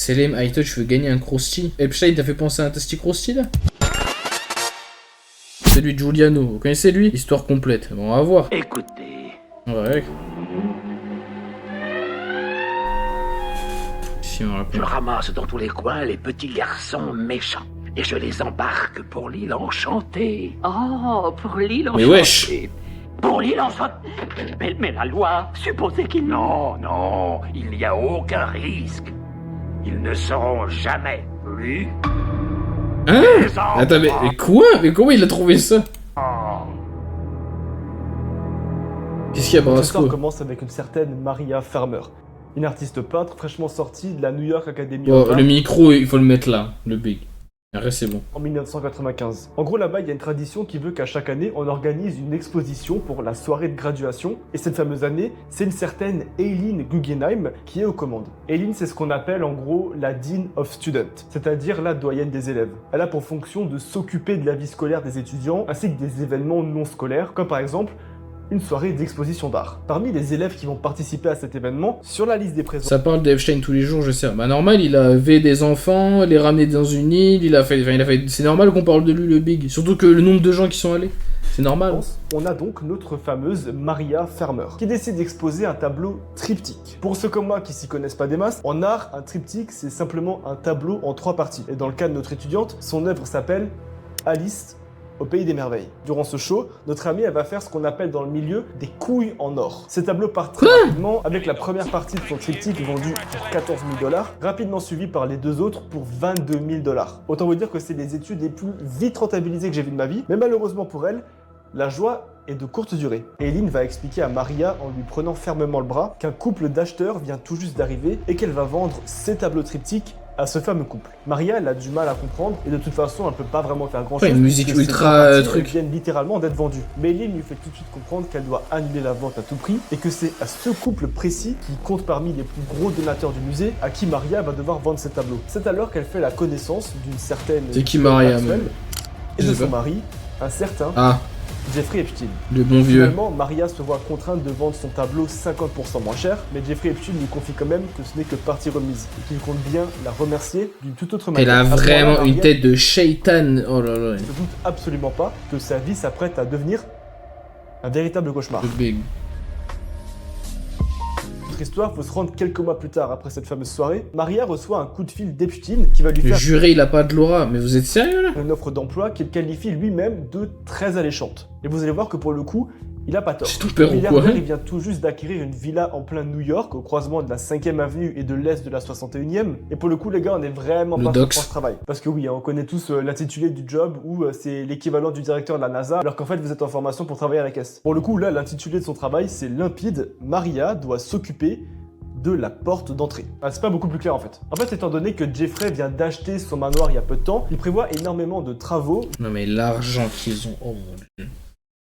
Selem, Aito, tu veux gagner un Krusty? Epstein, t'as fait penser à un Tasty Krusty là? Celui de Giuliano, vous connaissez lui? Histoire complète, bon, on va voir. Écoutez. Ouais. Si on raconte. Je ramasse dans tous les coins les petits garçons méchants. Et je les embarque pour l'île enchantée. Oh, pour l'île Mais enchantée. wesh! Pour l'île enchantée. Mais la loi, supposez qu'il... Non, non, il n'y a aucun risque. Ils ne seront jamais plus. Hein? des enfants. Attends, mais quoi? Mais comment il a trouvé ça? Qu'est-ce qu'il y a, Notre histoire Brasco? commence avec une certaine Maria Farmer, une artiste peintre fraîchement sortie de la New York Academy Oh, of Art le micro, il faut le mettre là, le big. Après, c'est bon. en 1995. En gros, là-bas, il y a une tradition qui veut qu'à chaque année, on organise une exposition pour la soirée de graduation. Et cette fameuse année, c'est une certaine Eileen Guggenheim qui est aux commandes. Eileen, c'est ce qu'on appelle en gros la Dean of Students, c'est-à-dire la doyenne des élèves. Elle a pour fonction de s'occuper de la vie scolaire des étudiants, ainsi que des événements non scolaires, comme par exemple une soirée d'exposition d'art. Parmi les élèves qui vont participer à cet événement, sur la liste des présents, Ça parle d'Epstein tous les jours, je sais. Bah, normal, il a élevé des enfants, les ramené dans une île, il a fait. C'est normal qu'on parle de lui, le big. Surtout que le nombre de gens qui sont allés. C'est normal. on a donc notre fameuse Maria Farmer, qui décide d'exposer un tableau triptyque. Pour ceux comme moi qui s'y connaissent pas des masses, en art, un triptyque, c'est simplement un tableau en 3 parties. Et dans le cas de notre étudiante, son œuvre s'appelle Alice au pays des merveilles. Durant ce show, notre amie elle va faire ce qu'on appelle dans le milieu des couilles en or. Ces tableaux partent très rapidement, avec la première partie de son triptyque vendue pour 14 000 $, rapidement suivie par les deux autres pour 22 000 $. Autant vous dire que c'est les études les plus vite rentabilisées que j'ai vues de ma vie, mais malheureusement pour elle, la joie est de courte durée. Eileen va expliquer à Maria, en lui prenant fermement le bras, qu'un couple d'acheteurs vient tout juste d'arriver et qu'elle va vendre ses tableaux triptyques à ce fameux couple. Maria, elle a du mal à comprendre et de toute façon, elle peut pas vraiment faire grand chose. Ouais, une musique puisque ces ultra, parties, truc. elles viennent littéralement d'être vendues. Mais Eileen lui fait tout de suite comprendre qu'elle doit annuler la vente à tout prix et que c'est à ce couple précis, qui compte parmi les plus gros donateurs du musée, à qui Maria va devoir vendre ses tableaux. C'est alors qu'elle fait la connaissance d'une certaine... C'est qui Maria, actuelle même et Je de sais son pas. mari, un certain Ah, Jeffrey Epstein. le bon vieux. Finalement, Maria se voit contrainte de vendre son tableau 50% moins cher, mais Jeffrey Epstein lui confie quand même que ce n'est que partie remise et qu'il compte bien la remercier d'une toute autre manière. Elle a À ce moment-là, vraiment une Maria tête de shaitan. Oh là là. ne se doute absolument pas que sa vie s'apprête à devenir un véritable cauchemar. Le big. Notre histoire peut se rendre quelques mois plus tard après cette fameuse soirée. Maria reçoit un coup de fil d'Epstein qui va lui faire Juré, il a pas de l'aura. Mais vous êtes sérieux là? une offre d'emploi qu'il qualifie lui-même de très alléchante. Et vous allez voir que pour le coup, il a pas tort. C'est ton père Le ou quoi? milliardaire, il vient tout juste d'acquérir une villa en plein New York, au croisement de la 5e avenue et de l'est de la 61e. Et pour le coup, les gars, on est vraiment Le pas Dox. sur ce travail. Parce que oui, on connaît tous l'intitulé du job où c'est l'équivalent du directeur de la NASA, alors qu'en fait, vous êtes en formation pour travailler à la caisse. Pour le coup, là, l'intitulé de son travail, c'est limpide. Maria doit s'occuper de la porte d'entrée. Ah, c'est pas beaucoup plus clair en fait. En fait, étant donné que Jeffrey vient d'acheter son manoir il y a peu de temps, il prévoit énormément de travaux. Non mais l'argent qu'ils ont. Oh mon dieu.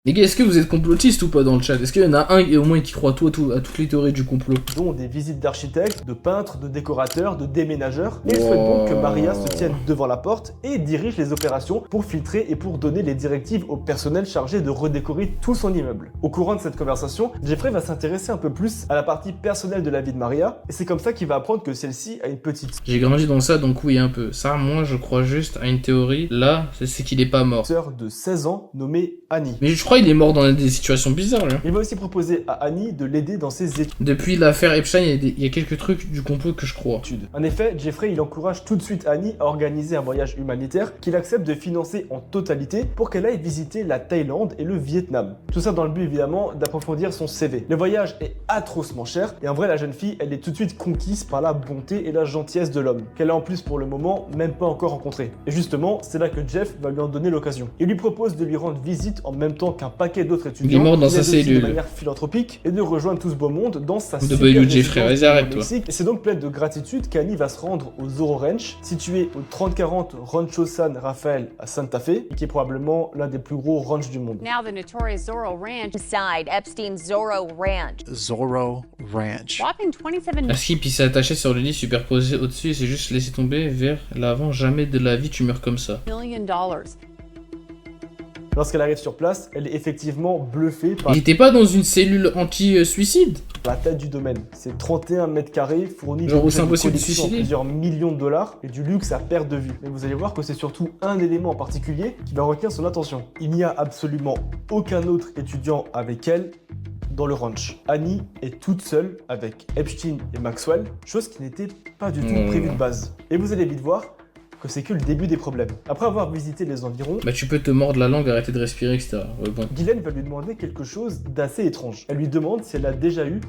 Les gars, est-ce que vous êtes complotistes ou pas dans le chat? Est-ce qu'il y en a un et au moins qui croit tout à toutes les théories du complot? Dont des visites d'architectes, de peintres, de décorateurs, de déménageurs. Et il souhaite donc que Maria se tienne devant la porte et dirige les opérations pour filtrer et pour donner les directives au personnel chargé de redécorer tout son immeuble. Au courant de cette conversation, Jeffrey va s'intéresser un peu plus à la partie personnelle de la vie de Maria, et c'est comme ça qu'il va apprendre que celle-ci a une petite J'ai grandi dans ça, donc oui, un peu. Ça, moi, je crois juste à une théorie. Là, c'est qu'il est pas mort. sœur de 16 ans nommée Annie. Mais je crois qu'il est mort dans des situations bizarres, là. Il va aussi proposer à Annie de l'aider dans ses Depuis l'affaire Epstein, il y a quelques trucs du complot que je crois. études. En effet, Jeffrey il encourage tout de suite Annie à organiser un voyage humanitaire qu'il accepte de financer en totalité pour qu'elle aille visiter la Thaïlande et le Vietnam. Tout ça dans le but évidemment d'approfondir son CV. Le voyage est atrocement cher et en vrai la jeune fille elle est tout de suite conquise par la bonté et la gentillesse de l'homme, qu'elle a en plus pour le moment même pas encore rencontré. Et justement, c'est là que Jeff va lui en donner l'occasion. Il lui propose de lui rendre visite en même temps qu'un paquet d'autres étudiants. Il est mort dans qu'il sa aide aussi cellule. De manière philanthropique et de rejoindre tout ce beau monde dans sa super W. résidence Jeffrey, vas-y, arrête, au toi. Mexique. Et c'est donc plein de gratitude qu'Annie va se rendre au Zorro Ranch, situé au 3040 Rancho San Rafael à Santa Fe, et qui est probablement l'un des plus gros ranchs du monde. Now the notorious Zorro Ranch inside Epstein's Zorro Ranch. Zorro Ranch. Whopping 27 La skip, il s'est attaché sur le lit, superposé au-dessus, et s'est juste laissé tomber vers l'avant. Jamais de la vie, tu meurs comme ça. million. Lorsqu'elle arrive sur place, elle est effectivement bluffée par Il était pas dans une cellule anti-suicide? la taille du domaine. C'est 31 mètres carrés fournis Genre où d'objets c'est de impossible de collection suicider. plusieurs millions de dollars et du luxe à perte de vue. Mais vous allez voir que c'est surtout un élément en particulier qui va retenir son attention. Il n'y a absolument aucun autre étudiant avec elle dans le ranch. Annie est toute seule avec Epstein et Maxwell, chose qui n'était pas du tout prévue de base. Et vous allez vite voir que c'est que le début des problèmes. Après avoir visité les environs, Bah tu peux te mordre la langue, arrêter de respirer, etc. Ouais, bon. Ghislaine va lui demander quelque chose d'assez étrange. Elle lui demande si elle a déjà eu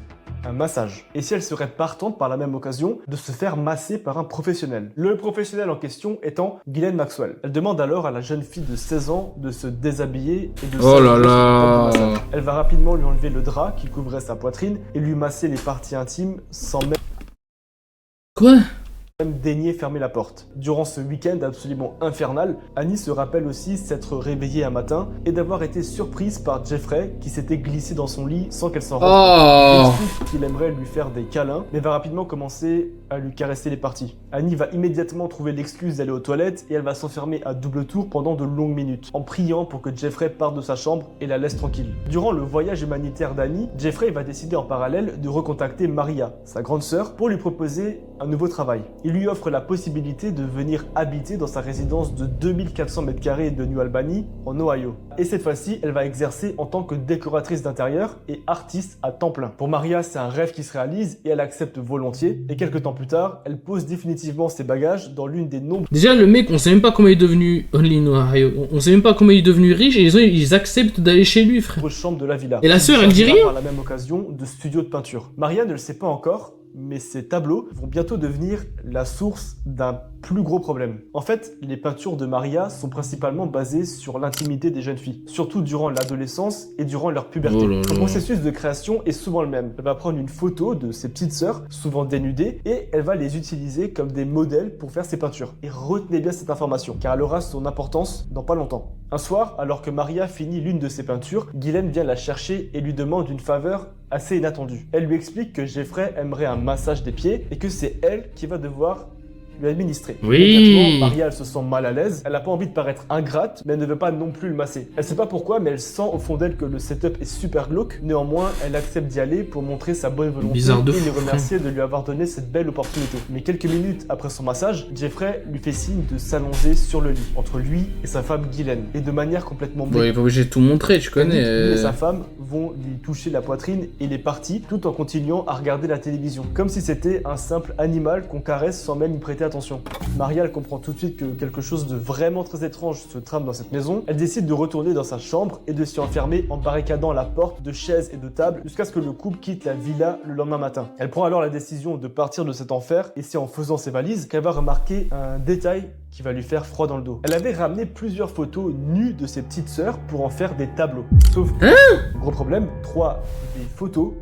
un massage et si elle serait partante par la même occasion de se faire masser par un professionnel. Le professionnel en question étant Ghislaine Maxwell. Elle demande alors à la jeune fille de 16 ans de se déshabiller et de Oh là s'allonger sur là. une table de massage. Elle va rapidement lui enlever le drap qui couvrait sa poitrine et lui masser les parties intimes sans même Quoi? daigner fermer la porte. Durant ce week-end absolument infernal, Annie se rappelle aussi s'être réveillée un matin et d'avoir été surprise par Jeffrey qui s'était glissé dans son lit sans qu'elle s'en rende compte. Oh. Il explique qu'il aimerait lui faire des câlins, mais va rapidement commencer à lui caresser les parties. Annie va immédiatement trouver l'excuse d'aller aux toilettes et elle va s'enfermer à double tour pendant de longues minutes, en priant pour que Jeffrey parte de sa chambre et la laisse tranquille. Durant le voyage humanitaire d'Annie, Jeffrey va décider en parallèle de recontacter Maria, sa grande sœur, pour lui proposer un nouveau travail. Il lui offre la possibilité de venir habiter dans sa résidence de 2400 m² de New Albany, en Ohio. Et cette fois-ci, elle va exercer en tant que décoratrice d'intérieur et artiste à temps plein. Pour Maria, c'est un rêve qui se réalise et elle accepte volontiers. Et quelques temps plus tard, elle pose définitivement ses bagages dans l'une des nombreuses Déjà le mec, on sait même pas comment il est devenu Only in Ohio. On sait même pas comment il est devenu riche et ils acceptent d'aller chez lui, frère. chambres de la villa. Et la sœur, elle dit servira rien? Par la même occasion de studio de peinture. Maria ne le sait pas encore, mais ces tableaux vont bientôt devenir la source d'un plus gros problème. En fait, les peintures de Maria sont principalement basées sur l'intimité des jeunes filles, surtout durant l'adolescence et durant leur puberté. Oh là là. Le processus de création est souvent le même. Elle va prendre une photo de ses petites sœurs, souvent dénudées, et elle va les utiliser comme des modèles pour faire ses peintures. Et retenez bien cette information, car elle aura son importance dans pas longtemps. Un soir, alors que Maria finit l'une de ses peintures, Ghislaine vient la chercher et lui demande une faveur assez inattendue. Elle lui explique que Jeffrey aimerait un massage des pieds et que c'est elle qui va devoir lui administrer. Oui. Immédiatement, Maria, elle se sent mal à l'aise, elle n'a pas envie de paraître ingrate, mais elle ne veut pas non plus le masser. Elle sait pas pourquoi, mais elle sent au fond d'elle que le setup est super glauque. Néanmoins, elle accepte d'y aller pour montrer sa bonne volonté Bizarre de et fou. lui remercier de lui avoir donné cette belle opportunité. Mais quelques minutes après son massage, Jeffrey lui fait signe de s'allonger sur le lit, entre lui et sa femme Ghislaine, et de manière complètement Bon, il est pas obligé de tout montrer, tu connais. Lui et sa femme vont lui toucher la poitrine et les parties, tout en continuant à regarder la télévision, comme si c'était un simple animal qu'on caresse sans même y prêter attention. Maria, elle comprend tout de suite que quelque chose de vraiment très étrange se trame dans cette maison. Elle décide de retourner dans sa chambre et de s'y enfermer en barricadant la porte de chaises et de tables jusqu'à ce que le couple quitte la villa le lendemain matin. Elle prend alors la décision de partir de cet enfer et c'est en faisant ses valises qu'elle va remarquer un détail qui va lui faire froid dans le dos. Elle avait ramené plusieurs photos nues de ses petites sœurs pour en faire des tableaux. Sauf que, gros problème, 3 des photos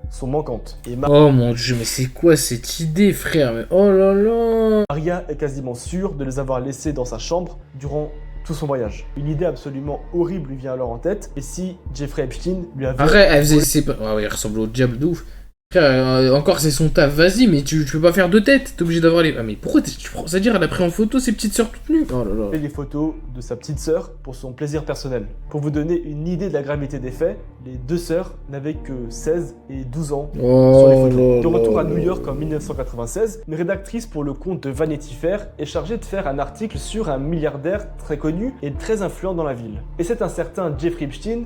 sont manquantes. Et Oh mon dieu, mais c'est quoi cette idée, frère? Mais oh là là. Maria est quasiment sûre de les avoir laissées dans sa chambre durant tout son voyage. Une idée absolument horrible lui vient alors en tête, et si Jeffrey Epstein lui avait... Arrête, elle faisait. C'est pas. Ah ouais, il ressemble au diable de ouf. Frère, encore c'est son taf, vas-y, mais tu peux pas faire deux têtes, t'es obligé d'avoir les. Ah, mais pourquoi tu prends. C'est-à-dire, elle a pris en photo ses petites sœurs toutes nues. Oh là là. fait les photos de sa petite sœur pour son plaisir personnel. Pour vous donner une idée de la gravité des faits, les deux sœurs n'avaient que 16 et 12 ans sur les Oh photos. là De retour à là. New York en 1996, une rédactrice pour le compte de Vanity Fair est chargée de faire un article sur un milliardaire très connu et très influent dans la ville. Et c'est un certain Jeffrey Epstein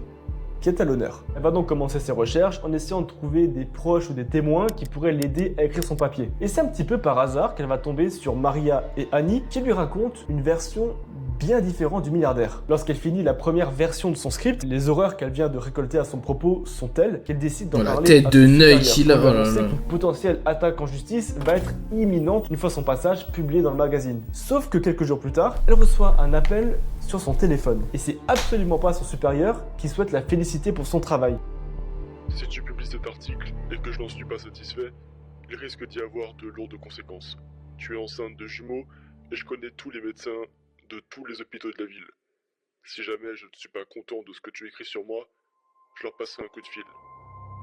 qui est à l'honneur. Elle va donc commencer ses recherches en essayant de trouver des proches ou des témoins qui pourraient l'aider à écrire son papier. Et c'est un petit peu par hasard qu'elle va tomber sur Maria et Annie qui lui racontent une version bien différente du milliardaire. Lorsqu'elle finit la première version de son script, les horreurs qu'elle vient de récolter à son propos sont telles qu'elle décide d'en Oh, la parler tête à de son Neuil supérieur. qu'il a, On lui oh là annonçait là. qu'une potentielle attaque en justice va être imminente une fois son passage publié dans le magazine. Sauf que quelques jours plus tard, elle reçoit un appel sur son téléphone. Et c'est absolument pas son supérieur qui souhaite la féliciter pour son travail. Si tu publies cet article et que je n'en suis pas satisfait, il risque d'y avoir de lourdes conséquences. Tu es enceinte de jumeaux et je connais tous les médecins de tous les hôpitaux de la ville. Si jamais je ne suis pas content de ce que tu écris sur moi, je leur passerai un coup de fil.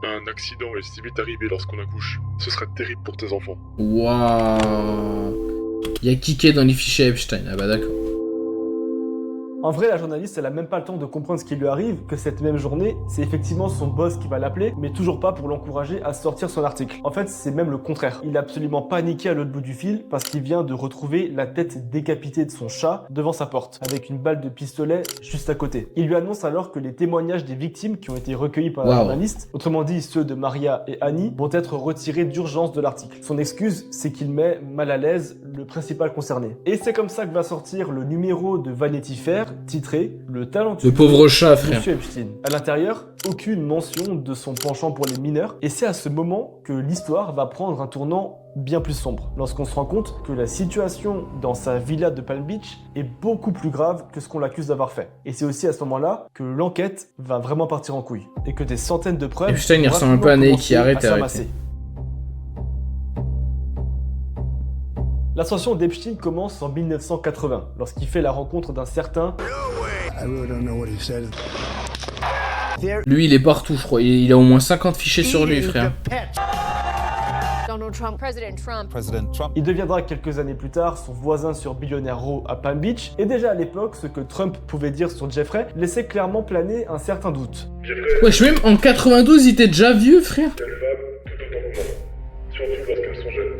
Un accident est si vite arrivé lorsqu'on accouche. Ce serait terrible pour tes enfants. Waouh. Il y a Kiké dans les fichiers Epstein. Ah bah d'accord. En vrai, la journaliste, elle a même pas le temps de comprendre ce qui lui arrive, que cette même journée, c'est effectivement son boss qui va l'appeler, mais toujours pas pour l'encourager à sortir son article. En fait, c'est même le contraire. Il est absolument paniqué à l'autre bout du fil parce qu'il vient de retrouver la tête décapitée de son chat devant sa porte, avec une balle de pistolet juste à côté. Il lui annonce alors que les témoignages des victimes qui ont été recueillis par la journaliste, autrement dit ceux de Maria et Annie, vont être retirés d'urgence de l'article. Son excuse, c'est qu'il met mal à l'aise le principal concerné. Et c'est comme ça que va sortir le numéro de Vanity Fair, titré « Le talentueux Le pauvre chat, frère. Monsieur Epstein ». À l'intérieur, aucune mention de son penchant pour les mineurs, et c'est à ce moment que l'histoire va prendre un tournant bien plus sombre, lorsqu'on se rend compte que la situation dans sa villa de Palm Beach est beaucoup plus grave que ce qu'on l'accuse d'avoir fait. Et c'est aussi à ce moment-là que l'enquête va vraiment partir en couille, et que des centaines de preuves Epstein, il vont ressemble un peu à rapidement Ney qui commencer arrête à et s'amasser. L'ascension d'Epstein commence en 1980, lorsqu'il fait la rencontre d'un certain Lui, il est partout, je crois. Il a au moins 50 fichiers sur lui, frère. Donald Trump, President Trump. Il deviendra quelques années plus tard son voisin sur Billionaire Row à Palm Beach, et déjà à l'époque, ce que Trump pouvait dire sur Jeffrey laissait clairement planer un certain doute. Wesh, même en 92, il était déjà vieux, frère. Quelle femme, tout autant que moi. Surtout lorsqu'elles sont jeunes.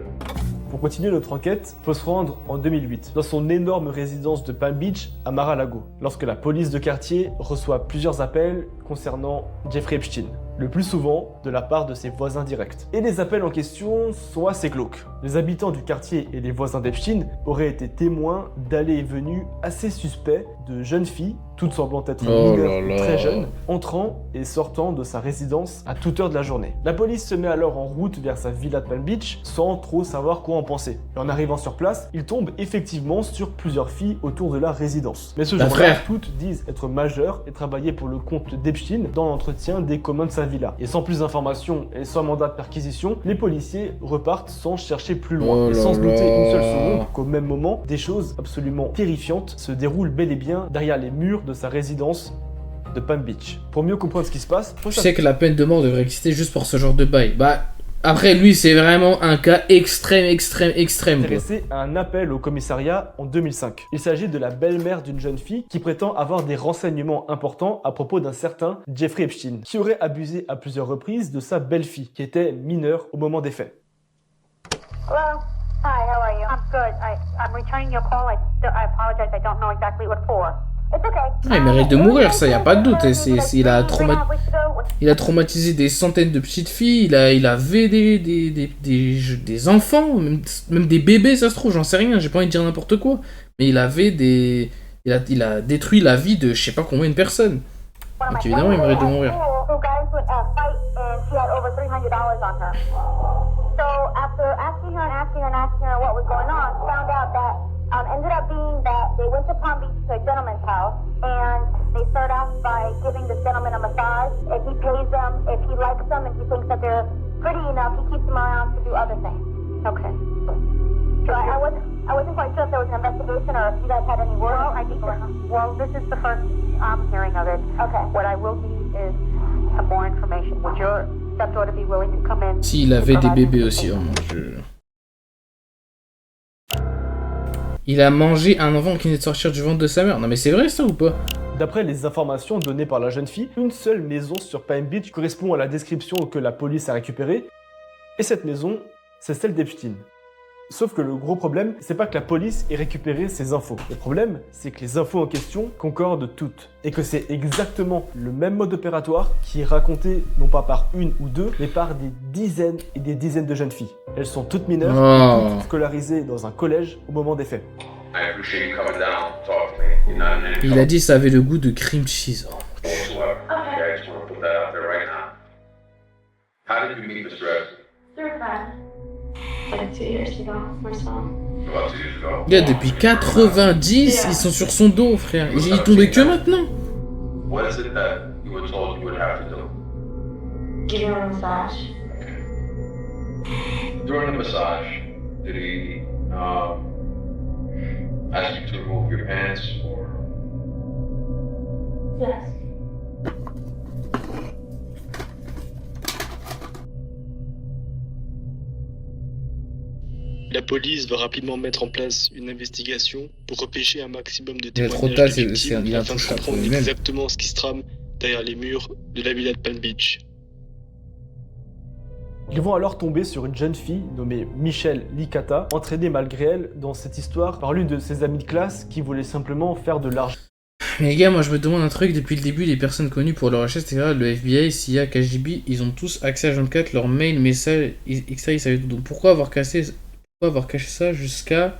Pour continuer notre enquête, faut se rendre en 2008, dans son énorme résidence de Palm Beach à Mar-a-Lago, lorsque la police de quartier reçoit plusieurs appels concernant Jeffrey Epstein, le plus souvent de la part de ses voisins directs. Et les appels en question sont assez glauques. Les habitants du quartier et les voisins d'Epstein auraient été témoins d'allées et venues assez suspects de jeunes filles, toutes semblant être mineures ou très jeunes, entrant et sortant de sa résidence à toute heure de la journée. La police se met alors en route vers sa villa de Palm Beach sans trop savoir quoi en penser. Et en arrivant sur place, ils tombent effectivement sur plusieurs filles autour de la résidence. Mais ce jour-là, toutes disent être majeures et travailler pour le compte d'Epstein dans l'entretien des communs de sa villa. Et sans plus d'informations et sans mandat de perquisition, les policiers repartent sans chercher plus loin. Et sans se douter une seule seconde qu'au même moment, des choses absolument terrifiantes se déroulent bel et bien derrière les murs de sa résidence de Palm Beach. Pour mieux comprendre ce qui se passe, Je sais que la peine de mort devrait exister juste pour ce genre de bail. Bah, après, lui, c'est vraiment un cas extrême. intéressé à un appel au commissariat en 2005. Il s'agit de la belle-mère d'une jeune fille qui prétend avoir des renseignements importants à propos d'un certain Jeffrey Epstein, qui aurait abusé à plusieurs reprises de sa belle-fille, qui était mineure au moment des faits. Hello. Hi, how are you? I'm good. I'm returning your call. I apologize. I don't know exactly what for. It's okay. Ah, il mérite de mourir, ça, y a pas de doute. Il a traumatisé des centaines de petites filles, il a V des enfants, même des bébés, ça se trouve, j'en sais rien, j'ai pas envie de dire n'importe quoi. Mais il a détruit la vie de je sais pas combien de personnes. Donc évidemment, il mérite de mourir. So after asking her what was going on, found out that ended up being that they went to Palm Beach to a gentleman's house, and they start off by giving this gentleman a massage. If he pays them, if he likes them, and he thinks that they're pretty enough, he keeps them around to do other things. Okay. So I wasn't quite sure if there was an investigation or if you guys had any word. Well, this is the first I'm hearing of it. Okay. What I will need is some more information. Would your stepdaughter be willing to come in? Si, il avait des bébés aussi, vraiment. Il a mangé un enfant qui venait de sortir du ventre de sa mère. Non mais c'est vrai ça ou pas? D'après les informations données par la jeune fille, une seule maison sur Palm Beach correspond à la description que la police a récupérée. Et cette maison, c'est celle d'Epstein. Sauf que le gros problème, c'est pas que la police ait récupéré ces infos. Le problème, c'est que les infos en question concordent toutes. Et que c'est exactement le même mode opératoire qui est raconté non pas par une ou deux, mais par des dizaines et des dizaines de jeunes filles. Elles sont toutes mineures, toutes scolarisées dans un collège au moment des faits. Il a dit ça avait le goût de cream cheese. Oh. Gars, depuis 90, ils sont sur son dos, frère. Il est tombé que maintenant. Give him a massage. During the massage, did he ask you to remove your pants or? Yes. La police va rapidement mettre en place une investigation pour repêcher un maximum de Il est trop témoignages tard, de il victimes est afin de intouchable comprendre lui-même. exactement ce qui se trame derrière les murs de la villa de Palm Beach. Ils vont alors tomber sur une jeune fille nommée Michelle Licata, entraînée malgré elle dans cette histoire par l'une de ses amies de classe qui voulait simplement faire de l'argent. Mais les gars, moi je me demande un truc depuis le début, les personnes connues pour leur recherche, etc., le FBI, CIA, KGB, ils ont tous accès à 24, leurs mails, messages, etc. Ils savaient tout. Donc pourquoi avoir caché ça jusqu'à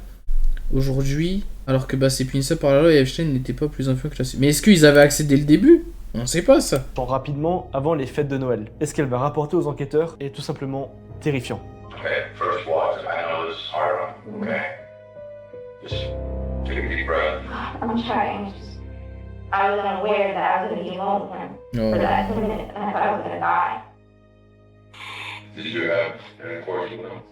aujourd'hui, alors que bah c'est puni ça par la loi et Epstein n'était pas plus influent que la... Mais est-ce qu'ils avaient accès dès le début? On sait pas ça. Rapidement avant les fêtes de Noël. Et ce qu'elle va rapporter aux enquêteurs est tout simplement terrifiant. Okay, first of all, I know this is hard on you, okay? Just take a deep breath. I'm trying. I wasn't aware that I was going to be alone with him for that minute, and I thought I was going to die. Did you have any course with him?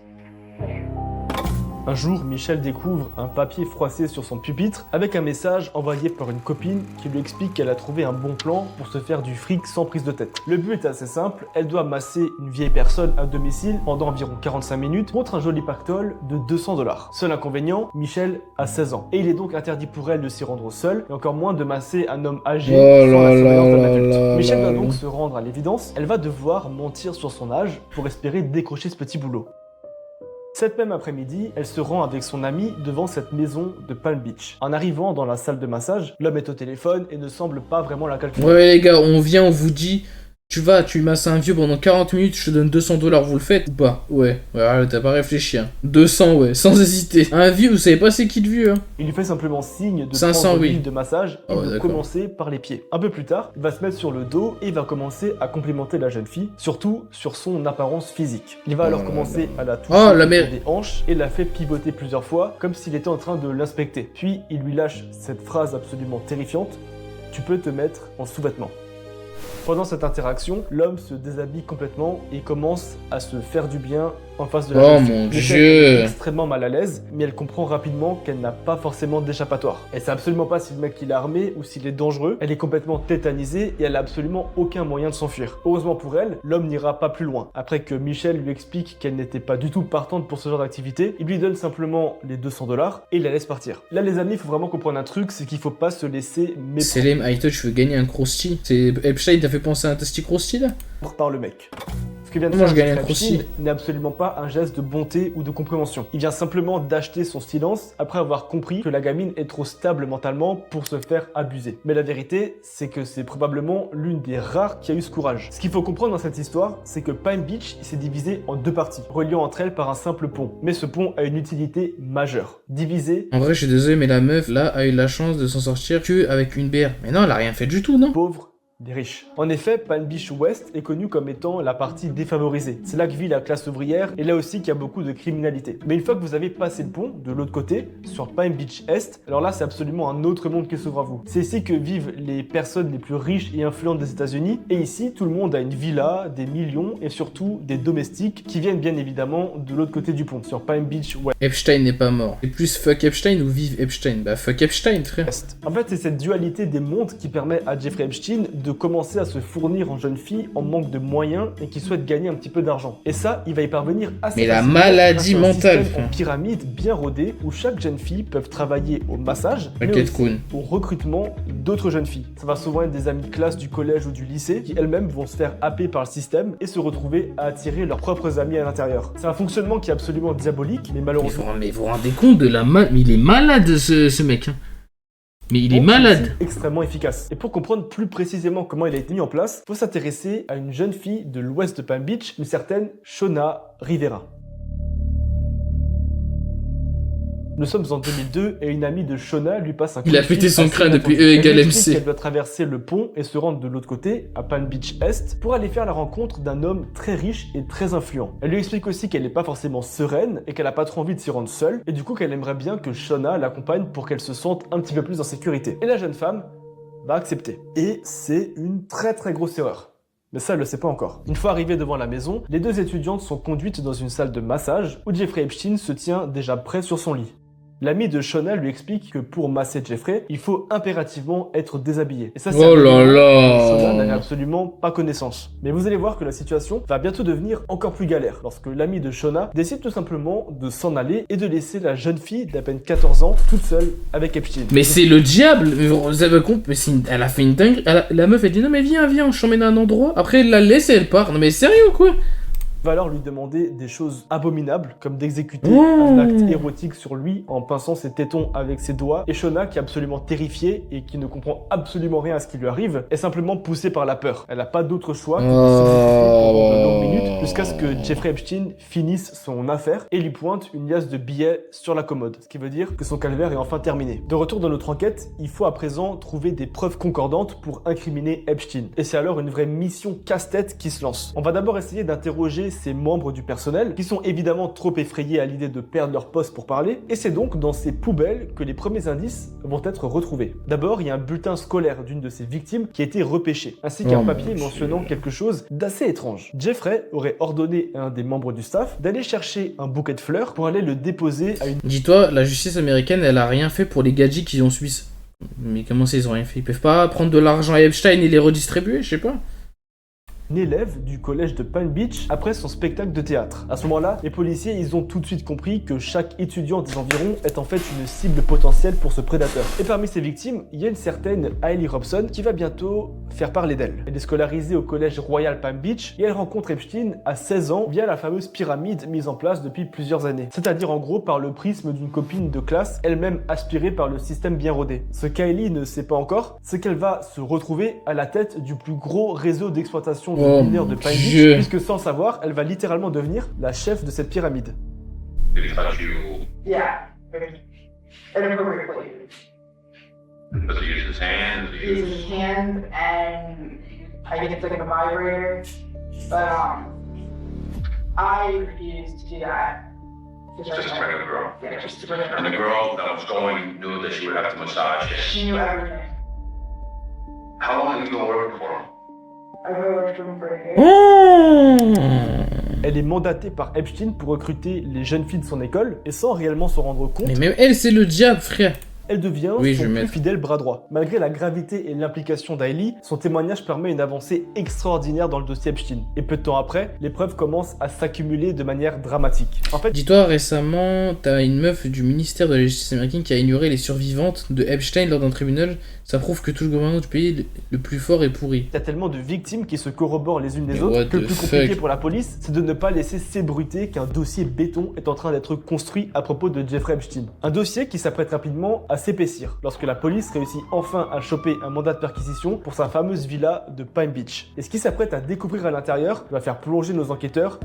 Un jour, Michel découvre un papier froissé sur son pupitre avec un message envoyé par une copine qui lui explique qu'elle a trouvé un bon plan pour se faire du fric sans prise de tête. Le but est assez simple, elle doit masser une vieille personne à domicile pendant environ 45 minutes contre un joli pactole de 200 $. Seul inconvénient, Michel a 16 ans et il est donc interdit pour elle de s'y rendre seule et encore moins de masser un homme âgé sans la surveillance d'un adulte. Michel va donc se rendre à l'évidence, elle va devoir mentir sur son âge pour espérer décrocher ce petit boulot. Cette même après-midi, elle se rend avec son ami devant cette maison de Palm Beach. En arrivant dans la salle de massage, l'homme est au téléphone et ne semble pas vraiment la calculer. Ouais les gars, on vient, on vous dit, tu masses un vieux pendant 40 minutes, je te donne 200 $, vous le faites ou pas? Ouais, t'as pas réfléchi hein. 200 ouais, sans hésiter. Un vieux, vous savez pas c'est qui le vieux hein? Il lui fait simplement signe de 500 prendre oui. l'huile de massage et de d'accord. commencer par les pieds. Un peu plus tard, il va se mettre sur le dos et il va commencer à complimenter la jeune fille, surtout sur son apparence physique. Il va alors commencer à la toucher la mère. des hanches et la fait pivoter plusieurs fois comme s'il était en train de l'inspecter. Puis il lui lâche cette phrase absolument terrifiante: tu peux te mettre en sous-vêtements. Pendant cette interaction, l'homme se déshabille complètement et commence à se faire du bien en face de la jeune fille. Mon Michelle Dieu. est extrêmement mal à l'aise, mais elle comprend rapidement qu'elle n'a pas forcément d'échappatoire. Elle sait absolument pas si le mec il est armé ou s'il est dangereux, elle est complètement tétanisée et elle a absolument aucun moyen de s'enfuir. Heureusement pour elle, l'homme n'ira pas plus loin. Après que Michel lui explique qu'elle n'était pas du tout partante pour ce genre d'activité, il lui donne simplement les 200 $ et il la laisse partir. Là les amis, il faut vraiment comprendre un truc, c'est qu'il faut pas se laisser méprendre Selem, Aito, tu veux gagner un crousty? C'est Epstein t'a fait penser à un testi crousty là? par le mec. Ce que vient de Moi, faire je gagne un Jeffrey crousty. Epstein n'est absolument pas un geste de bonté ou de compréhension. Il vient simplement d'acheter son silence après avoir compris que la gamine est trop stable mentalement pour se faire abuser. Mais la vérité, c'est que c'est probablement l'une des rares qui a eu ce courage. Ce qu'il faut comprendre dans cette histoire, c'est que Palm Beach s'est divisé en deux parties, reliant entre elles par un simple pont. Mais ce pont a une utilité majeure. Divisé, En vrai, je suis désolé, mais la meuf là a eu la chance de s'en sortir que avec une bière. Mais non, elle a rien fait du tout, non? pauvre, des riches. En effet, Palm Beach West est connu comme étant la partie défavorisée. C'est là que vit la classe ouvrière et là aussi qu'il y a beaucoup de criminalité. Mais une fois que vous avez passé le pont, de l'autre côté, sur Palm Beach Est, alors là c'est absolument un autre monde qui s'ouvre à vous. C'est ici que vivent les personnes les plus riches et influentes des États-Unis et ici tout le monde a une villa, des millions et surtout des domestiques qui viennent bien évidemment de l'autre côté du pont, sur Palm Beach West. Epstein n'est pas mort. C'est plus fuck Epstein ou vive Epstein? Bah fuck Epstein, frère. En fait, c'est cette dualité des mondes qui permet à Jeffrey Epstein de commencer à se fournir en jeune fille en manque de moyens et qui souhaite gagner un petit peu d'argent. Et ça, il va y parvenir assez Mais la facilement maladie grâce à un mentale, système en pyramide bien rodé où chaque jeune fille peut travailler au massage, mais T'inquiète, aussi Koun. au recrutement d'autres jeunes filles. Ça va souvent être des amies de classe du collège ou du lycée qui elles-mêmes vont se faire happer par le système et se retrouver à attirer leurs propres amis à l'intérieur. C'est un fonctionnement qui est absolument diabolique, mais malheureusement... Mais vous vous rendez compte de la mal... Mais il est malade ce mec. Hein. Mais il est malade. C'est extrêmement efficace. Et pour comprendre plus précisément comment il a été mis en place, il faut s'intéresser à une jeune fille de l'ouest de Palm Beach, une certaine Shona Rivera. Nous sommes en 2002 et une amie de Shona lui passe un coup Il a de fil pété son assez crâne depuis inattendu. E égale Elle lui explique MC. qu'elle doit traverser le pont et se rendre de l'autre côté, à Palm Beach Est, pour aller faire la rencontre d'un homme très riche et très influent. Elle lui explique aussi qu'elle n'est pas forcément sereine et qu'elle n'a pas trop envie de s'y rendre seule, et du coup qu'elle aimerait bien que Shona l'accompagne pour qu'elle se sente un petit peu plus en sécurité. Et la jeune femme va accepter. Et c'est une très grosse erreur. Mais ça, elle le sait pas encore. Une fois arrivées devant la maison, les deux étudiantes sont conduites dans une salle de massage où Jeffrey Epstein se tient déjà prêt sur son lit. L'ami de Shona lui explique que pour masser Jeffrey, il faut impérativement être déshabillé. Et ça, c'est Oh un là élément là. dont Shona n'avait absolument pas connaissance. Mais vous allez voir que la situation va bientôt devenir encore plus galère lorsque l'ami de Shona décide tout simplement de s'en aller et de laisser la jeune fille d'à peine 14 ans toute seule avec Epstein. Mais c'est le diable. Vous avez compris, elle a fait une dinguerie. La meuf, elle dit non mais viens, je t'emmène à un endroit. Après, elle la laisse et elle part. Non mais sérieux quoi? Va alors lui demander des choses abominables, comme d'exécuter un acte érotique sur lui en pinçant ses tétons avec ses doigts. Et Shona, qui est absolument terrifiée et qui ne comprend absolument rien à ce qui lui arrive, est simplement poussée par la peur. Elle n'a pas d'autre choix que de s'exécuter pendant de longues minutes jusqu'à ce que Jeffrey Epstein finisse son affaire et lui pointe une liasse de billets sur la commode. Ce qui veut dire que son calvaire est enfin terminé. De retour dans notre enquête, il faut à présent trouver des preuves concordantes pour incriminer Epstein. Et c'est alors une vraie mission casse-tête qui se lance. On va d'abord essayer d'interroger ces membres du personnel qui sont évidemment trop effrayés à l'idée de perdre leur poste pour parler, et c'est donc dans ces poubelles que les premiers indices vont être retrouvés. D'abord, il y a un bulletin scolaire d'une de ces victimes qui a été repêché, ainsi qu'un papier mentionnant quelque chose d'assez étrange. Jeffrey aurait ordonné à un des membres du staff d'aller chercher un bouquet de fleurs pour aller le déposer à une... Dis-toi, la justice américaine, elle a rien fait pour les gadgets qu'ils ont suisses. Mais comment ça, ils ont rien fait? Ils peuvent pas prendre de l'argent à Epstein et les redistribuer, je sais pas. Une élève du collège de Palm Beach après son spectacle de théâtre. À ce moment-là, les policiers, ils ont tout de suite compris que chaque étudiant des environs est en fait une cible potentielle pour ce prédateur. Et parmi ces victimes, il y a une certaine Hailey Robson qui va bientôt faire parler d'elle. Elle est scolarisée au collège Royal Palm Beach et elle rencontre Epstein à 16 ans via la fameuse pyramide mise en place depuis plusieurs années. C'est-à-dire en gros par le prisme d'une copine de classe, elle-même aspirée par le système bien rodé. Ce qu'Hailey ne sait pas encore, c'est qu'elle va se retrouver à la tête du plus gros réseau d'exploitation de mineurs de Palm Beach, puisque sans savoir, elle va littéralement devenir la chef de cette pyramide. Did he touch you? Yeah. Very quickly. Does he use his hands? Does he Use his hand and I think it's like a vibrator. But I refuse to do that. Just a regular girl. Yeah, just a regular And the girl that was going knew that she would have to massage it. She knew everything. How long have you been working for him? I've been working for him. Elle est mandatée par Epstein pour recruter les jeunes filles de son école, et sans réellement se rendre compte... Mais même elle, c'est le diable, frère. Elle devient son plus fidèle bras droit. Malgré la gravité et l'implication d'Hailey, son témoignage permet une avancée extraordinaire dans le dossier Epstein. Et peu de temps après, les preuves commencent à s'accumuler de manière dramatique. En fait, dis-toi, récemment, t'as une meuf du ministère de la Justice américaine qui a ignoré les survivantes de Epstein lors d'un tribunal. Ça prouve que tout le gouvernement du pays le plus fort est pourri. Il y a tellement de victimes qui se corroborent les unes des autres que le plus compliqué pour la police, c'est de ne pas laisser s'ébruiter qu'un dossier béton est en train d'être construit à propos de Jeffrey Epstein. Un dossier qui s'apprête rapidement à s'épaissir lorsque la police réussit enfin à choper un mandat de perquisition pour sa fameuse villa de Palm Beach. Et ce qui s'apprête à découvrir à l'intérieur va faire plonger nos enquêteurs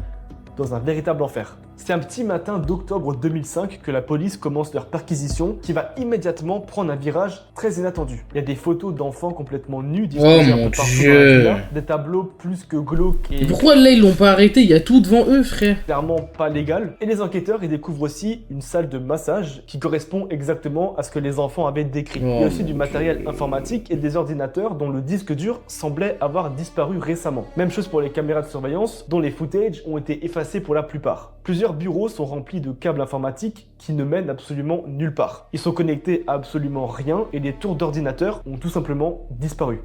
dans un véritable enfer. C'est un petit matin d'octobre 2005 que la police commence leur perquisition qui va immédiatement prendre un virage très inattendu. Il y a des photos d'enfants complètement nus disposés un peu partout dans la villa, des tableaux plus que glauques et... Pourquoi là ils l'ont pas arrêté? Il y a tout devant eux, frère. Clairement pas légal. Et les enquêteurs ils découvrent aussi une salle de massage qui correspond exactement à ce que les enfants avaient décrit. Il y a aussi du matériel informatique et des ordinateurs dont le disque dur semblait avoir disparu récemment. Même chose pour les caméras de surveillance dont les footages ont été effacés pour la plupart. Plusieurs bureaux sont remplis de câbles informatiques qui ne mènent absolument nulle part. Ils sont connectés à absolument rien et les tours d'ordinateurs ont tout simplement disparu.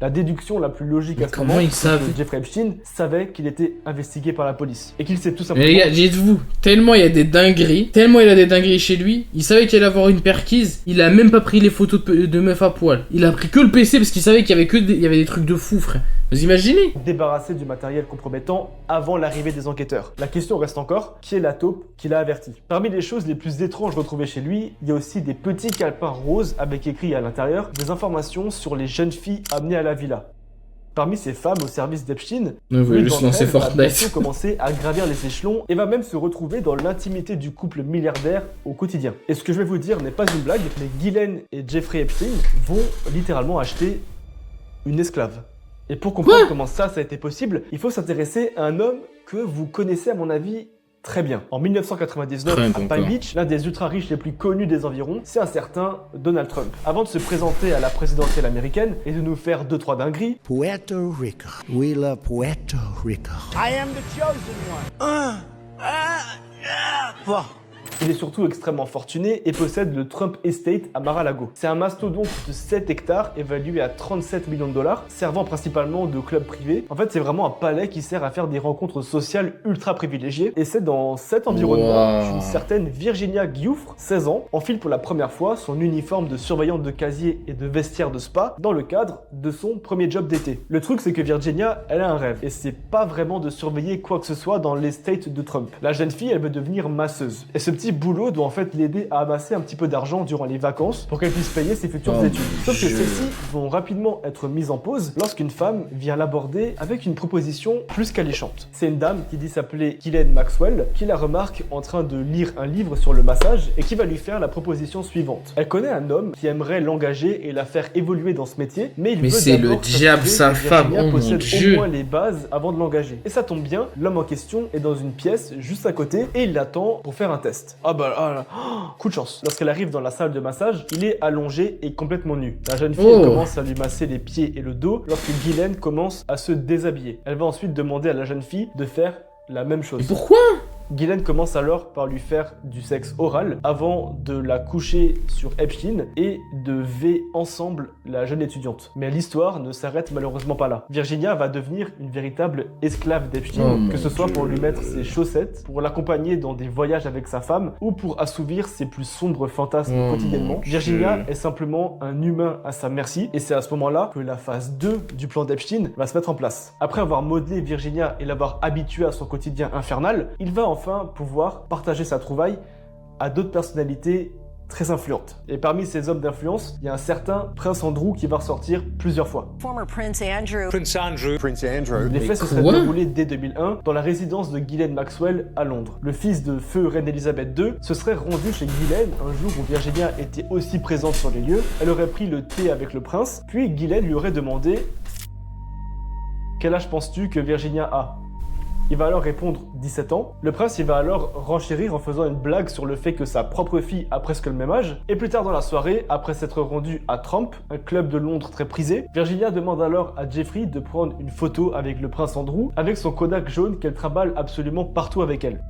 La déduction la plus logique à ce moment, c'est que Jeffrey Epstein savait qu'il était investigué par la police et qu'il s'est tout simplement... Mais les gars, dites-vous, tellement il y a des dingueries, tellement il a des dingueries chez lui, il savait qu'il allait avoir une perquise, il a même pas pris les photos de meufs à poil. Il a pris que le PC parce qu'il savait qu'il y avait il y avait des trucs de fou, frère. Vous imaginez? Débarrassé du matériel compromettant avant l'arrivée des enquêteurs. La question reste encore, qui est la taupe qui l'a averti? Parmi les choses les plus étranges retrouvées chez lui, il y a aussi des petits calepins roses avec écrit à l'intérieur des informations sur les jeunes filles amenées à la villa. Parmi ces femmes au service d'Epstein, l'une d'entre elles va bientôt commencer à gravir les échelons et va même se retrouver dans l'intimité du couple milliardaire au quotidien. Et ce que je vais vous dire n'est pas une blague, mais Ghislaine et Jeffrey Epstein vont littéralement acheter une esclave. Et pour comprendre comment ça a été possible, il faut s'intéresser à un homme que vous connaissez à mon avis très bien. En 1999, à Palm Beach, l'un des ultra-riches les plus connus des environs, c'est un certain Donald Trump. Avant de se présenter à la présidentielle américaine et de nous faire 2-3 dingueries, Puerto Rico. We love Puerto Rico. I am the chosen one. Il est surtout extrêmement fortuné et possède le Trump Estate à Mar-a-Lago. C'est un mastodonte de 7 hectares évalué à 37 millions de dollars, servant principalement de club privé. En fait, c'est vraiment un palais qui sert à faire des rencontres sociales ultra privilégiées. Et c'est dans cet environnement qu'une certaine Virginia Giuffre, 16 ans, enfile pour la première fois son uniforme de surveillante de casier et de vestiaire de spa dans le cadre de son premier job d'été. Le truc, c'est que Virginia, elle a un rêve. Et c'est pas vraiment de surveiller quoi que ce soit dans l'estate de Trump. La jeune fille, elle veut devenir masseuse. Et ce petit boulot doit en fait l'aider à amasser un petit peu d'argent durant les vacances pour qu'elle puisse payer ses futures études. Sauf que celles-ci vont rapidement être mises en pause lorsqu'une femme vient l'aborder avec une proposition plus qu'alléchante. C'est une dame qui dit s'appeler Ghislaine Maxwell qui la remarque en train de lire un livre sur le massage et qui va lui faire la proposition suivante. Elle connaît un homme qui aimerait l'engager et la faire évoluer dans ce métier, mais il veut c'est le diable, sa femme, oh mon Dieu. Au moins les bases avant de l'engager. Et ça tombe bien, l'homme en question est dans une pièce juste à côté et il l'attend pour faire un test. Coup de chance. Lorsqu'elle arrive dans la salle de massage, il est allongé et complètement nu. La jeune fille elle commence à lui masser les pieds et le dos lorsque Ghislaine commence à se déshabiller. Elle va ensuite demander à la jeune fille de faire la même chose. Et pourquoi ? Ghislaine commence alors par lui faire du sexe oral avant de la coucher sur Epstein et de V ensemble la jeune étudiante. Mais l'histoire ne s'arrête malheureusement pas là. Virginia va devenir une véritable esclave d'Epstein, que ce soit pour lui mettre ses chaussettes, pour l'accompagner dans des voyages avec sa femme ou pour assouvir ses plus sombres fantasmes quotidiennement. Virginia est simplement un humain à sa merci et c'est à ce moment-là que la phase 2 du plan d'Epstein va se mettre en place. Après avoir modelé Virginia et l'avoir habituée à son quotidien infernal, il va enfin pouvoir partager sa trouvaille à d'autres personnalités très influentes. Et parmi ces hommes d'influence, il y a un certain Prince Andrew qui va ressortir plusieurs fois. Former Prince Andrew. Les faits se seraient déroulés dès 2001 dans la résidence de Ghislaine Maxwell à Londres. Le fils de feu reine Elisabeth II se serait rendu chez Ghislaine un jour où Virginia était aussi présente sur les lieux. Elle aurait pris le thé avec le prince, puis Ghislaine lui aurait demandé « Quel âge penses-tu que Virginia a ?» Il va alors répondre 17 ans. Le prince, il va alors renchérir en faisant une blague sur le fait que sa propre fille a presque le même âge. Et plus tard dans la soirée, après s'être rendu à Trump, un club de Londres très prisé, Virginia demande alors à Jeffrey de prendre une photo avec le prince Andrew, avec son Kodak jaune qu'elle trimballe absolument partout avec elle.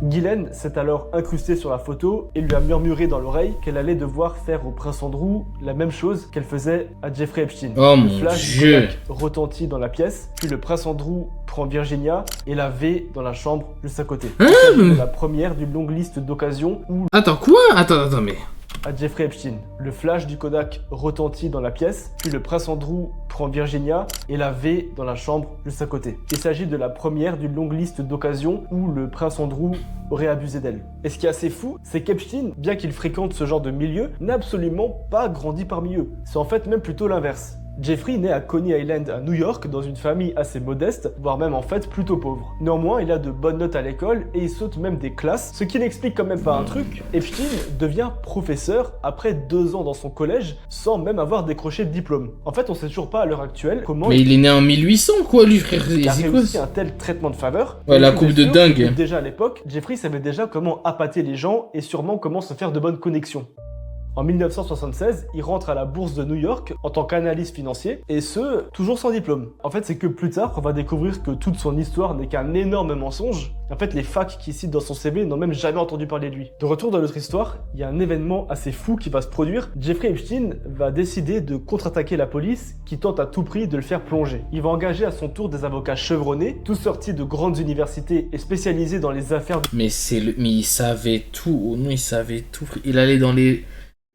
Ghislaine s'est alors incrustée sur la photo et lui a murmuré dans l'oreille qu'elle allait devoir faire au prince Andrew la même chose qu'elle faisait à Jeffrey Epstein. Le flash du Kodak retentit dans la pièce, puis le prince Andrew prend Virginia et la V dans la chambre juste à côté. C'est la première d'une longue liste d'occasions où... Attends, quoi ? Attends, mais... à Jeffrey Epstein. Le flash du Kodak retentit dans la pièce, puis le prince Andrew prend Virginia et la V dans la chambre juste à côté. Il s'agit de la première d'une longue liste d'occasions où le prince Andrew aurait abusé d'elle. Et ce qui est assez fou, c'est qu'Epstein, bien qu'il fréquente ce genre de milieu, n'a absolument pas grandi parmi eux. C'est en fait même plutôt l'inverse. Jeffrey naît à Coney Island à New York dans une famille assez modeste, voire même en fait plutôt pauvre. Néanmoins, il a de bonnes notes à l'école et il saute même des classes, ce qui n'explique quand même pas un truc. Epstein devient professeur après 2 ans dans son collège sans même avoir décroché de diplôme. En fait, on sait toujours pas à l'heure actuelle comment... Mais il est né en 1800 quoi lui frère, il a réussi un tel traitement de faveur. Ouais, la coupe de dingue. Déjà à l'époque, Jeffrey savait déjà comment appâter les gens et sûrement comment se faire de bonnes connexions. En 1976, il rentre à la bourse de New York en tant qu'analyste financier, et ce, toujours sans diplôme. En fait, c'est que plus tard qu'on va découvrir que toute son histoire n'est qu'un énorme mensonge. En fait, les facs qu'il cite dans son CV n'ont même jamais entendu parler de lui. De retour dans notre histoire, il y a un événement assez fou qui va se produire. Jeffrey Epstein va décider de contre-attaquer la police qui tente à tout prix de le faire plonger. Il va engager à son tour des avocats chevronnés, tous sortis de grandes universités et spécialisés dans les affaires... Mais il savait tout, oh non, il savait tout.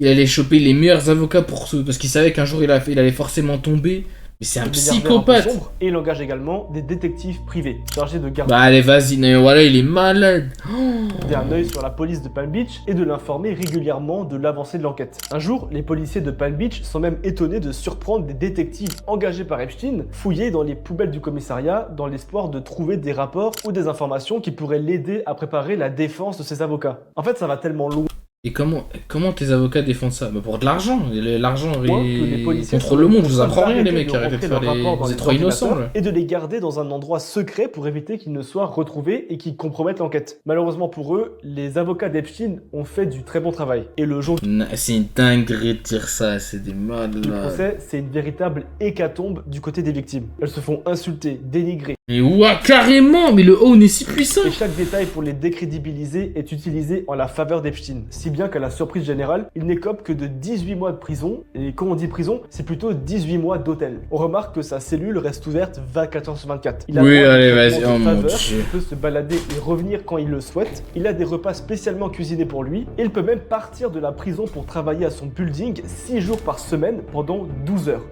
Il allait choper les meilleurs avocats parce qu'il savait qu'un jour il allait forcément tomber. Mais c'est un psychopathe. Et il engage également des détectives privés chargés de garder... Bah allez vas-y, voilà il est malade. Un œil sur la police de Palm Beach et de l'informer régulièrement de l'avancée de l'enquête. Un jour, les policiers de Palm Beach sont même étonnés de surprendre des détectives engagés par Epstein fouiller dans les poubelles du commissariat dans l'espoir de trouver des rapports ou des informations qui pourraient l'aider à préparer la défense de ses avocats. En fait, ça va tellement loin. Et comment tes avocats défendent ça? Bah pour de l'argent. L'argent contrôle le monde, je vous apprends rien les mecs, arrêtez de faire vous êtes trop innocents là. Et de les garder dans un endroit secret pour éviter qu'ils ne soient retrouvés et qu'ils compromettent l'enquête. Malheureusement pour eux, les avocats d'Epstein ont fait du très bon travail. Et le jour... C'est une dinguerie de dire ça, c'est des malades. Le procès, c'est une véritable hécatombe du côté des victimes. Elles se font insulter, dénigrer. Mais ouah, carrément. Mais le Own est si puissant. Et chaque détail pour les décrédibiliser est utilisé en la faveur d'Epstein. Si bien qu'à la surprise générale, il n'écope que de 18 mois de prison. Et quand on dit prison, c'est plutôt 18 mois d'hôtel. On remarque que sa cellule reste ouverte 24h/24. Il a Oui, droit à allez, des vas-y, traitements de oh mon faveur, Dieu. il peut se balader et revenir quand il le souhaite. Il a des repas spécialement cuisinés pour lui. Et il peut même partir de la prison pour travailler à son building 6 jours par semaine pendant 12 heures.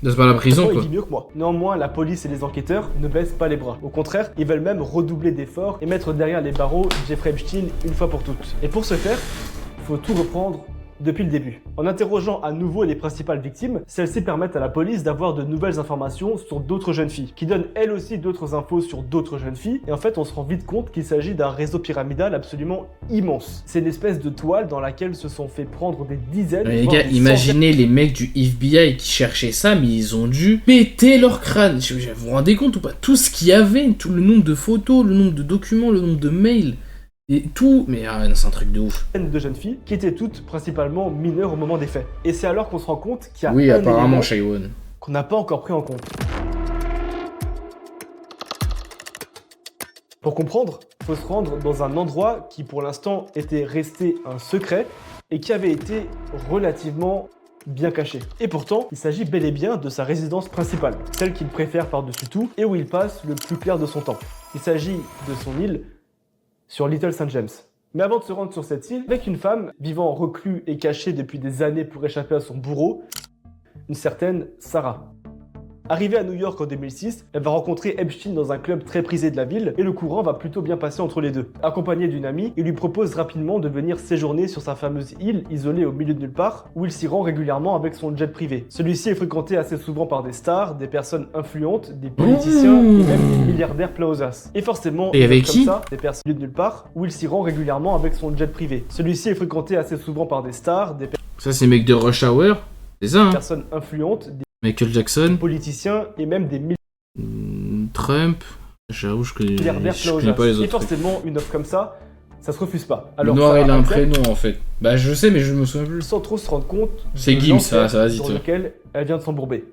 C'est pas la prison, Il quoi. vit mieux que moi. Néanmoins, la police et les enquêteurs ne baissent pas les bras. Au contraire, ils veulent même redoubler d'efforts et mettre derrière les barreaux Jeffrey Epstein une fois pour toutes. Et pour ce faire, il faut tout reprendre depuis le début. En interrogeant à nouveau les principales victimes, celles-ci permettent à la police d'avoir de nouvelles informations sur d'autres jeunes filles, qui donnent elles aussi d'autres infos sur d'autres jeunes filles, et en fait on se rend vite compte qu'il s'agit d'un réseau pyramidal absolument immense. C'est une espèce de toile dans laquelle se sont fait prendre des dizaines, Les voire gars, des imaginez les mecs du FBI qui cherchaient ça, mais ils ont dû péter leur crâne. Vous vous rendez compte ou pas? Tout ce qu'il y avait, tout le nombre de photos, le nombre de documents, le nombre de mails, et tout. Mais ah, c'est un truc de ouf. de jeunes filles qui étaient toutes principalement mineures au moment des faits. Et c'est alors qu'on se rend compte qu'il y a Oui, un apparemment, élément Shaywon. qu'on n'a pas encore pris en compte. Pour comprendre, il faut se rendre dans un endroit qui pour l'instant était resté un secret et qui avait été relativement bien caché. Et pourtant, il s'agit bel et bien de sa résidence principale, celle qu'il préfère par-dessus tout et où il passe le plus clair de son temps. Il s'agit de son île sur Little St. James. Mais avant de se rendre sur cette île, avec une femme vivant reclus et cachée depuis des années pour échapper à son bourreau, une certaine Sarah. Arrivée à New York en 2006, elle va rencontrer Epstein dans un club très prisé de la ville et le courant va plutôt bien passer entre les deux. Accompagné d'une amie, il lui propose rapidement de venir séjourner sur sa fameuse île isolée au milieu de nulle part où il s'y rend régulièrement avec son jet privé. Celui-ci est fréquenté assez souvent par des stars, des personnes influentes, des politiciens et même des milliardaires plein aux as. Et forcément, Et avec comme qui ça, des personnes au milieu de nulle part où il s'y rend régulièrement avec son jet privé. Celui-ci est fréquenté assez souvent par des stars, des Ça, c'est mec de Rush Hour. C'est ça, hein. personnes influentes, des Michael Jackson. politiciens et même des Trump. J'avoue, je connais milliardaires plein aux pas les as. Et autres. forcément, une offre comme ça se refuse pas. Le noir, Sarah il a un accepte, prénom, en fait. Bah, je sais, mais je me souviens plus. sans trop se rendre compte C'est de Gims, l'enfer ça vas-y, sur toi. lequel elle vient de s'embourber.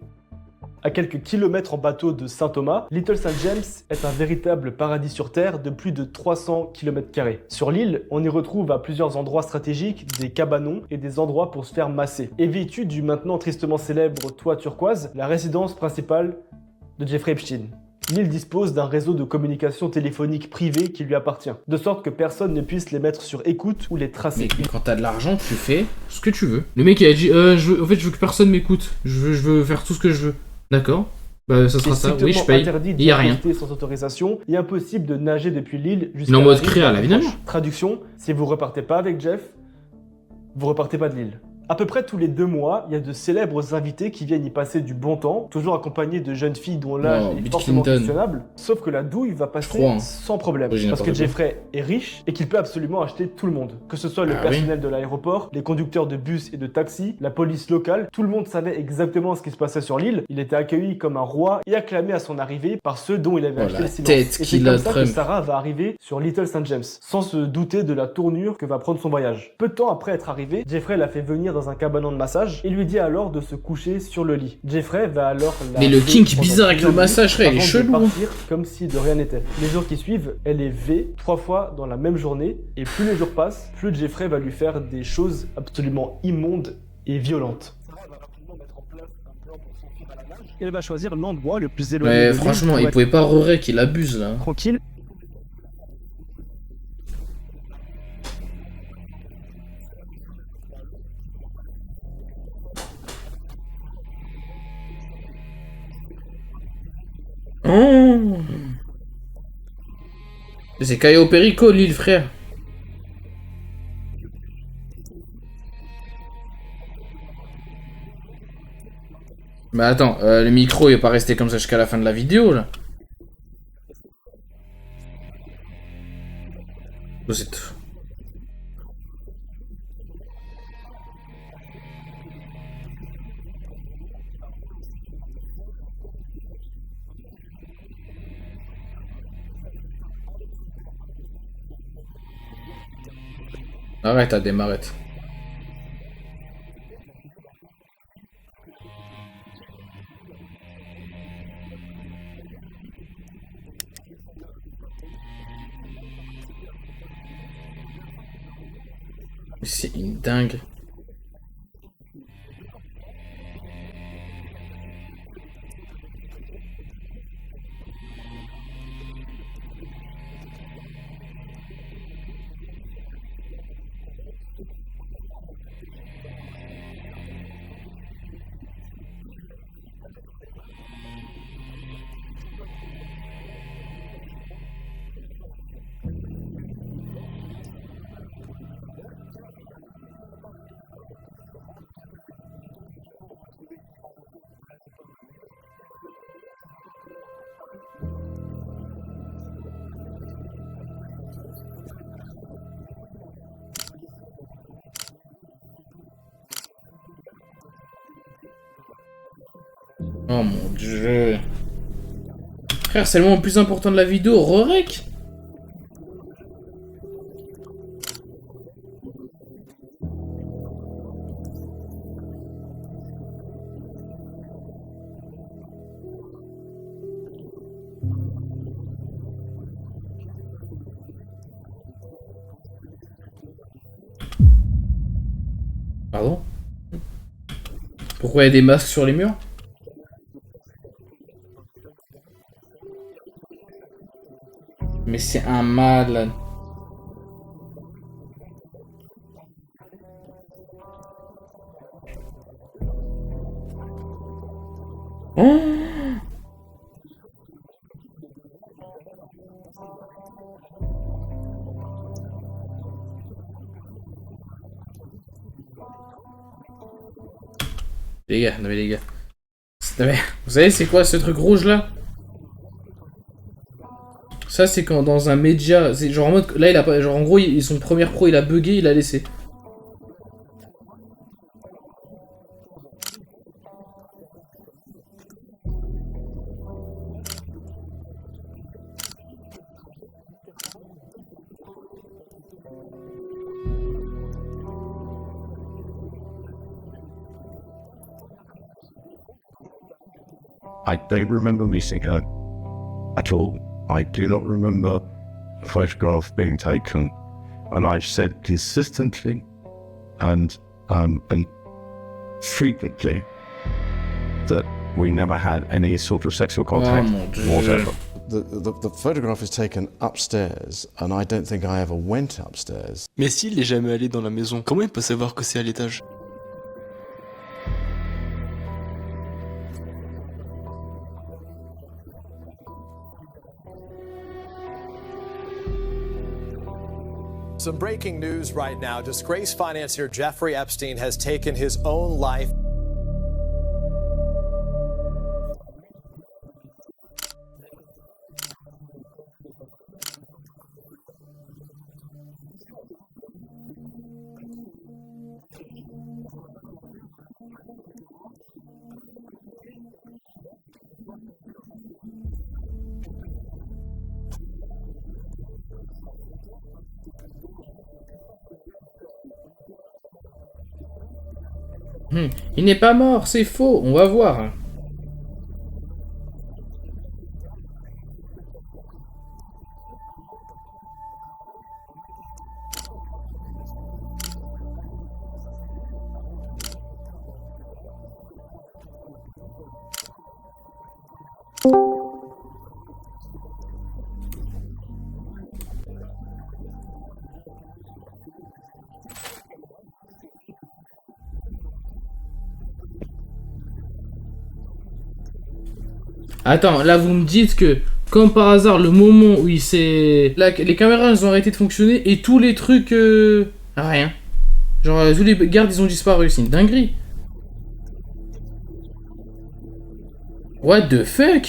À quelques kilomètres en bateau de Saint-Thomas, Little St. James est un véritable paradis sur Terre de plus de 300 km². Sur l'île, on y retrouve à plusieurs endroits stratégiques des cabanons et des endroits pour se faire masser. Et vêtue du maintenant tristement célèbre toit turquoise, la résidence principale de Jeffrey Epstein. L'île dispose d'un réseau de communication téléphonique privé qui lui appartient, de sorte que personne ne puisse les mettre sur écoute ou les tracer. Mais quand t'as de l'argent, tu fais ce que tu veux. Le mec, il a dit, en fait, je veux que personne m'écoute. Je veux faire tout ce que je veux. D'accord. Bah, ça sera ça. Oui, je paye. Interdit Il y a rien. d'y sans autorisation et impossible de nager depuis l'île jusqu'à Il est en mode la rive créa, la là, plus évidemment. proche. Traduction, si vous repartez pas avec Jeff, vous repartez pas de l'île. À peu près tous les 2 mois, il y a de célèbres invités qui viennent y passer du bon temps, toujours accompagnés de jeunes filles dont l'âge Oh, est Bill forcément Clinton. questionnable. Sauf que la douille va passer crois, hein. sans problème. Oui, j'ai Parce que n'importe quoi. Jeffrey est riche et qu'il peut absolument acheter tout le monde. Que ce soit le Ah personnel de l'aéroport, les conducteurs de bus et de taxis, la police locale, tout le monde savait exactement ce qui se passait sur l'île. Il était accueilli comme un roi et acclamé à son arrivée par ceux dont il avait Oh, acheté la le silence. tête Et c'est qu'il comme a, ça que Trump. Sarah va arriver sur Little St. James, sans se douter de la tournure que va prendre son voyage. Peu de temps après être arrivé, Jeffrey la fait venir dans un cabanon de massage et lui dit alors de se coucher sur le lit. Jeffrey va alors la Mais le V kink pendant bizarre avec plusieurs le massage, minutes frère, il est avant de chelou, hein. partir comme si de rien n'était. Les jours qui suivent, elle est V 3 fois dans la même journée et plus les jours passent, plus Jeffrey va lui faire des choses absolument immondes et violentes. Sarah va rapidement mettre en place un plan pour s'enfuir à la nage. Elle va choisir l'endroit le plus éloigné de Ouais, l'île franchement, pour il être pouvait pas re-rec, il abuse, là. tranquille. Oh. C'est Cayo Perico, l'île, frère. Mais attends, le micro il est pas resté comme ça jusqu'à la fin de la vidéo, là. Oh, c'est tout. Arrête, Adem, arrête. C'est une dingue. Oh mon dieu. Frère, c'est le moment le plus important de la vidéo, Rorek. Pardon? Pourquoi il y a des masques sur les murs? Mais c'est un malade. Oh! Les gars, non mais les gars. Non mais, vous savez c'est quoi ce truc rouge là? Ça c'est quand dans un média, c'est genre en mode, là il a pas, genre en gros son première pro il a bugué, il a laissé. I don't remember missing her at all. I do not remember a photograph being taken, and I've said consistently and frequently that we never had any sort of sexual contact whatever. The photograph is taken upstairs, and I don't think I ever went upstairs. Mais s'il est jamais allé dans la maison, comment il peut savoir que c'est à l'étage? Some breaking news right now. Disgraced financier Jeffrey Epstein has taken his own life. Il n'est pas mort, c'est faux, on va voir. Attends, là vous me dites que, comme par hasard, le moment où il s'est... Là, les caméras elles ont arrêté de fonctionner et tous les trucs... Rien. Genre, tous les gardes ils ont disparu, c'est une dinguerie. What the fuck?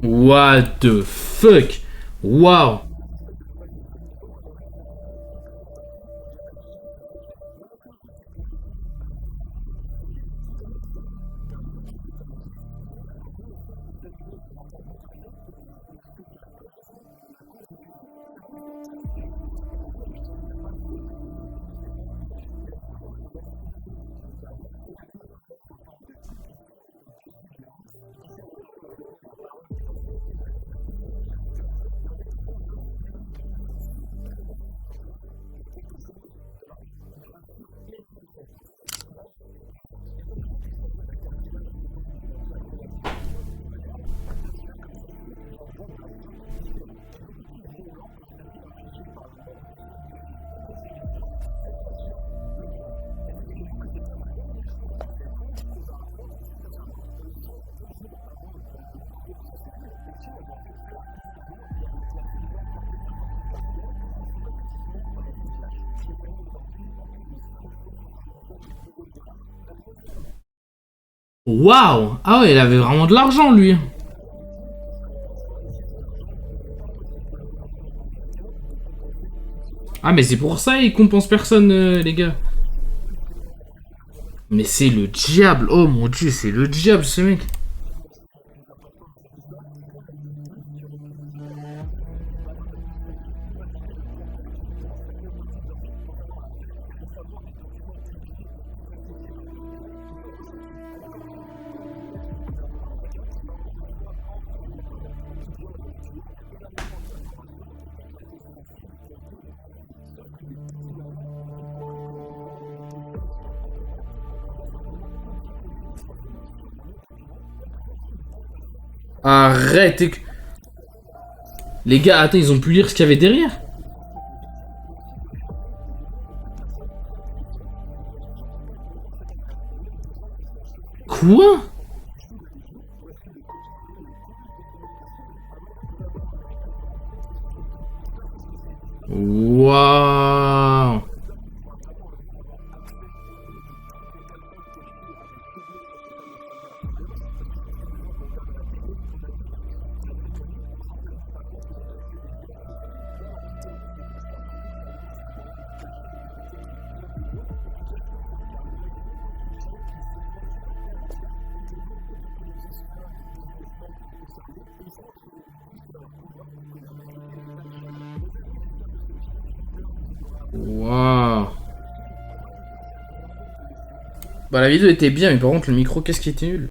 What the fuck? Wow. Waouh! Ah ouais, il avait vraiment de l'argent, lui. Ah, mais c'est pour ça, il compense personne, les gars. Mais c'est le diable. Oh mon dieu, c'est le diable, ce mec. Arrête. Les gars, attends, ils ont pu lire ce qu'il y avait derrière. Quoi? Waouh. Waouh. Bah la vidéo était bien, mais par contre le micro, qu'est-ce qui était nul?